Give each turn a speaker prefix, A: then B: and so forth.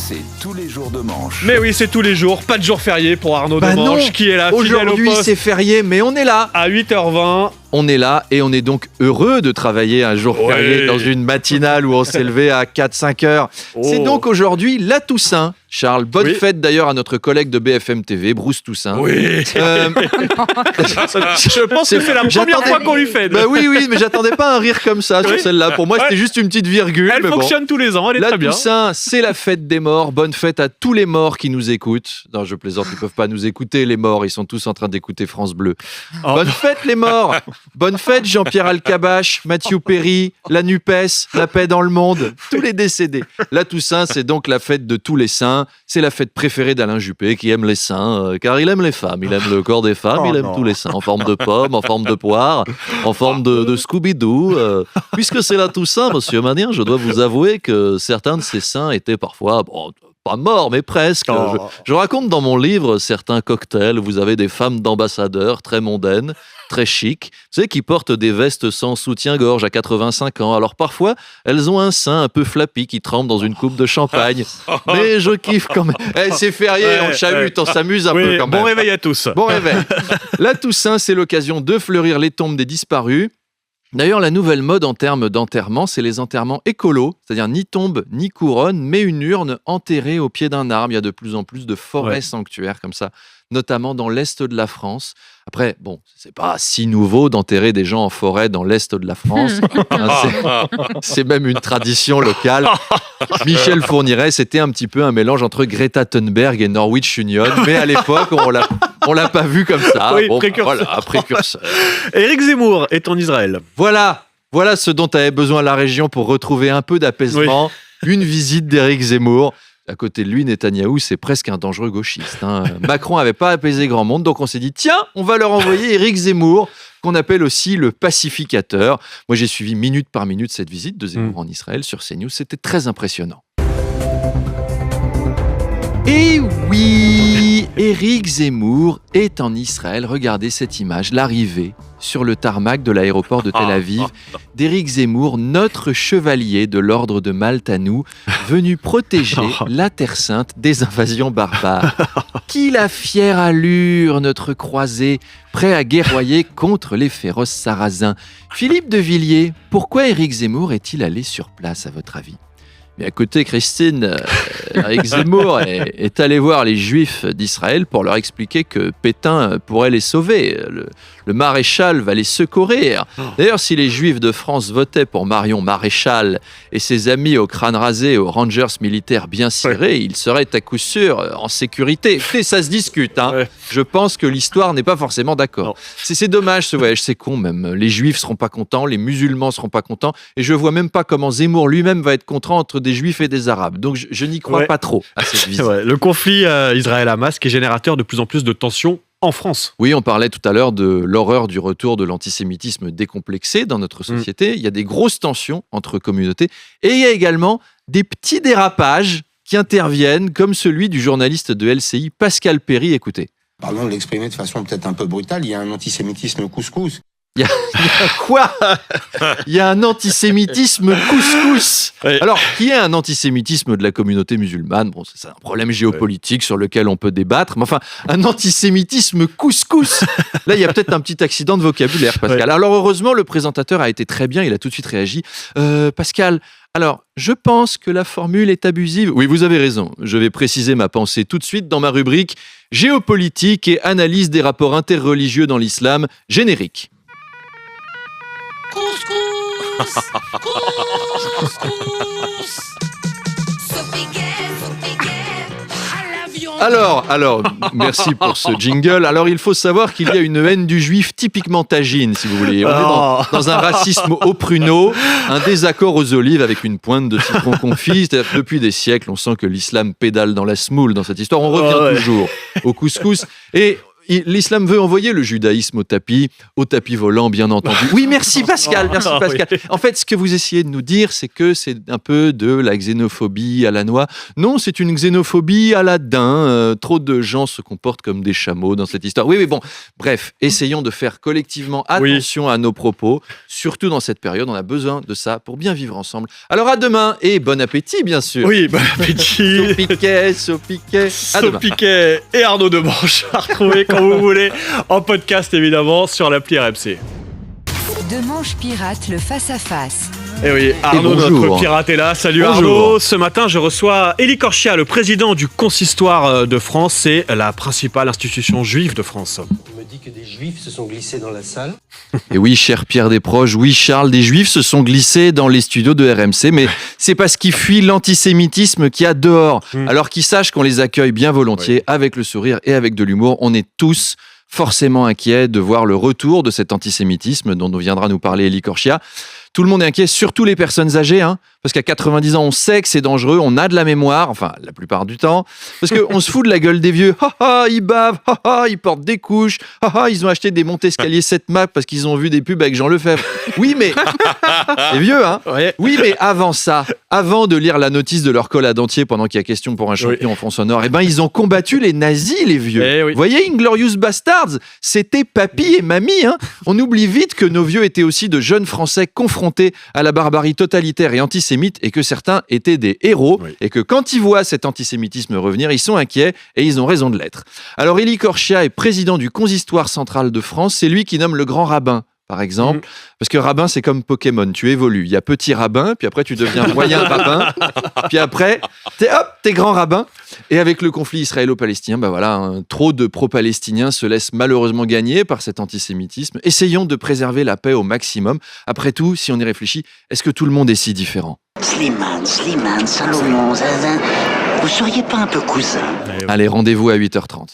A: C'est tous les jours de manche.
B: Mais oui, c'est tous les jours, pas de jour férié pour Arnaud Demanche qui est là, fidèle au
C: Aujourd'hui
B: poste.
C: c'est férié, mais on est là.
B: À 8h20.
C: On est là et on est donc heureux de travailler un jour férié dans une matinale où on s'est levé à 4-5 heures.
B: Oh.
C: C'est donc aujourd'hui la Toussaint. Charles, bonne fête d'ailleurs à notre collègue de BFM TV, Bruce Toussaint.
B: Oui. Je pense que c'est la première fois qu'on lui fait.
C: Bah oui, mais j'attendais pas un rire comme ça sur celle-là. Pour moi, c'était juste une petite virgule.
B: Elle fonctionne tous les ans, elle est très bien.
C: La Toussaint, c'est la fête des morts. Bonne fête à tous les morts qui nous écoutent. Non, je plaisante, ils peuvent pas nous écouter, les morts. Ils sont tous en train d'écouter France Bleu.
B: Oh.
C: Bonne fête, les morts. Bonne fête, Jean-Pierre Alcabache, Mathieu Perry, la NUPES, la paix dans le monde, tous les décédés. La Toussaint, c'est donc la fête de tous les saints. C'est la fête préférée d'Alain Juppé, qui aime les saints, car il aime les femmes. Il aime le corps des femmes, il aime tous les saints, en forme de pomme, en forme de poire, en forme de Scooby-Doo. Puisque c'est la Toussaint, monsieur Manien, je dois vous avouer que certains de ces saints étaient parfois... pas morts, mais presque. Je raconte dans mon livre certains cocktails. Vous avez des femmes d'ambassadeurs très mondaines, très chic, vous savez, qui portent des vestes sans soutien-gorge à 85 ans. Alors parfois, elles ont un sein un peu flappy qui trempe dans une coupe de champagne. Mais je kiffe quand même. C'est férié, on chahute, on s'amuse un peu quand même.
B: Bon réveil à tous.
C: Bon réveil. La Toussaint, c'est l'occasion de fleurir les tombes des disparus. D'ailleurs, la nouvelle mode en termes d'enterrement, c'est les enterrements écolos, c'est-à-dire ni tombe ni couronne, mais une urne enterrée au pied d'un arbre. Il y a de plus en plus de forêts sanctuaires comme ça, notamment dans l'est de la France. Après, bon, c'est pas si nouveau d'enterrer des gens en forêt dans l'est de la France. C'est même une tradition locale. Michel Fourniret, c'était un petit peu un mélange entre Greta Thunberg et Norwich Union, mais à l'époque, on l'a pas vu comme ça.
B: Oui, précurseur.
C: Voilà, précurseur.
B: Éric Zemmour est en Israël.
C: Voilà ce dont avait besoin la région pour retrouver un peu d'apaisement. Une visite d'Éric Zemmour. À côté de lui, Netanyahou, c'est presque un dangereux gauchiste. Macron n'avait pas apaisé grand monde, donc on s'est dit, tiens, on va leur envoyer Éric Zemmour, qu'on appelle aussi le pacificateur. Moi, j'ai suivi minute par minute cette visite de Zemmour en Israël sur CNews. C'était très impressionnant. Et oui, Éric Zemmour est en Israël. Regardez cette image, l'arrivée sur le tarmac de l'aéroport de Tel Aviv d'Éric Zemmour, notre chevalier de l'ordre de Malte à nous, venu protéger la Terre Sainte des invasions barbares. Qu'il a fière allure, notre croisé, prêt à guerroyer contre les féroces sarrasins. Philippe de Villiers, pourquoi Éric Zemmour est-il allé sur place, à votre avis ? Mais à côté, Christine, Éric Zemmour est allé voir les Juifs d'Israël pour leur expliquer que Pétain pourrait les sauver. Le maréchal va les secourir. D'ailleurs, si les Juifs de France votaient pour Marion Maréchal et ses amis au crâne rasé et aux Rangers militaires bien cirés, ils seraient à coup sûr en sécurité. Écoutez, ça se discute. Je pense que l'histoire n'est pas forcément d'accord. C'est dommage ce voyage, c'est con même. Les Juifs seront pas contents, les musulmans seront pas contents, et je vois même pas comment Zemmour lui-même va être content entre des Juifs et des Arabes. Donc je n'y crois pas trop à cette visite.
B: Le conflit Israël-Hamas qui est générateur de plus en plus de tensions en France.
C: Oui, on parlait tout à l'heure de l'horreur du retour de l'antisémitisme décomplexé dans notre société. Il y a des grosses tensions entre communautés et il y a également des petits dérapages qui interviennent, comme celui du journaliste de LCI Pascal Perry. Écoutez.
D: Pardon de l'exprimer de façon peut-être un peu brutale, il y a un antisémitisme couscous.
C: Il y a quoi ? Il y a un antisémitisme couscous. Alors, qui est un antisémitisme de la communauté musulmane ? Bon, c'est un problème géopolitique sur lequel on peut débattre. Mais enfin, un antisémitisme couscous. Là, il y a peut-être un petit accident de vocabulaire, Pascal. Alors, heureusement, le présentateur a été très bien. Il a tout de suite réagi. Pascal, alors, je pense que la formule est abusive. Oui, vous avez raison. Je vais préciser ma pensée tout de suite dans ma rubrique géopolitique et analyse des rapports interreligieux dans l'islam, générique.
E: Couscous, couscous.
C: Alors, merci pour ce jingle. Alors, il faut savoir qu'il y a une haine du juif typiquement tagine, si vous voulez. On est dans un racisme au pruneau, un désaccord aux olives avec une pointe de citron confit. Depuis des siècles, on sent que l'islam pédale dans la semoule dans cette histoire. On revient toujours au couscous. Et l'islam veut envoyer le judaïsme au tapis volant, bien entendu. Oui, merci Pascal, merci Pascal. En fait, ce que vous essayez de nous dire, c'est que c'est un peu de la xénophobie à la noix. Non, c'est une xénophobie à la daim. Trop de gens se comportent comme des chameaux dans cette histoire. Oui, mais bon, bref, essayons de faire collectivement attention à nos propos. Surtout dans cette période, on a besoin de ça pour bien vivre ensemble. Alors à demain et bon appétit, bien sûr.
B: Oui, bon appétit.
C: Sopiquet.
B: Sopiquet et Arnaud Demanche à retrouver quand vous voulez en podcast évidemment sur l'appli RMC.
A: Demanche pirate le face-à-face.
B: Et oui, Arnaud, notre pirate est là. Salut
C: Bonjour.
B: Arnaud. Ce matin, je reçois Élie Korchia, le président du Consistoire de France. C'est la principale institution juive de France.
E: On me dit que des juifs se sont glissés dans la salle.
C: Et oui, cher Pierre Desproges, oui Charles, des juifs se sont glissés dans les studios de RMC, mais c'est parce qu'ils fuient l'antisémitisme qu'il y a dehors. Alors qu'ils sachent qu'on les accueille bien volontiers, avec le sourire et avec de l'humour. On est tous forcément inquiets de voir le retour de cet antisémitisme dont viendra nous parler Élie Korchia. Tout le monde est inquiet, surtout les personnes âgées, parce qu'à 90 ans, on sait que c'est dangereux, on a de la mémoire, enfin, la plupart du temps, parce qu'on se fout de la gueule des vieux. Ils bavent, ils portent des couches, ils ont acheté des monte-escaliers 7 Mac parce qu'ils ont vu des pubs avec Jean Lefebvre. Oui, mais... C'est vieux,
B: Ouais.
C: Oui, mais avant ça, avant de lire la notice de leur colle à dentier pendant qu'il y a question pour un champion en fond sonore, ils ont combattu les nazis, les vieux.
B: Oui.
C: Vous voyez, Inglorious Bastards, c'était papy et mamie. On oublie vite que nos vieux étaient aussi de jeunes Français confrontés à la barbarie totalitaire et antisémite et que certains étaient des héros et que quand ils voient cet antisémitisme revenir, ils sont inquiets et ils ont raison de l'être. Alors Élie Korchia est président du Consistoire central de France, c'est lui qui nomme le grand rabbin. Par exemple, parce que rabbin, c'est comme Pokémon, tu évolues. Il y a petit rabbin, puis après tu deviens moyen rabbin, puis après, t'es grand rabbin. Et avec le conflit israélo-palestinien, trop de pro-palestiniens se laissent malheureusement gagner par cet antisémitisme. Essayons de préserver la paix au maximum. Après tout, si on y réfléchit, est-ce que tout le monde est si différent ?
F: Slimane, Salomon, Zazin, vous seriez pas un peu cousin ?
C: Allez, rendez-vous à 8h30.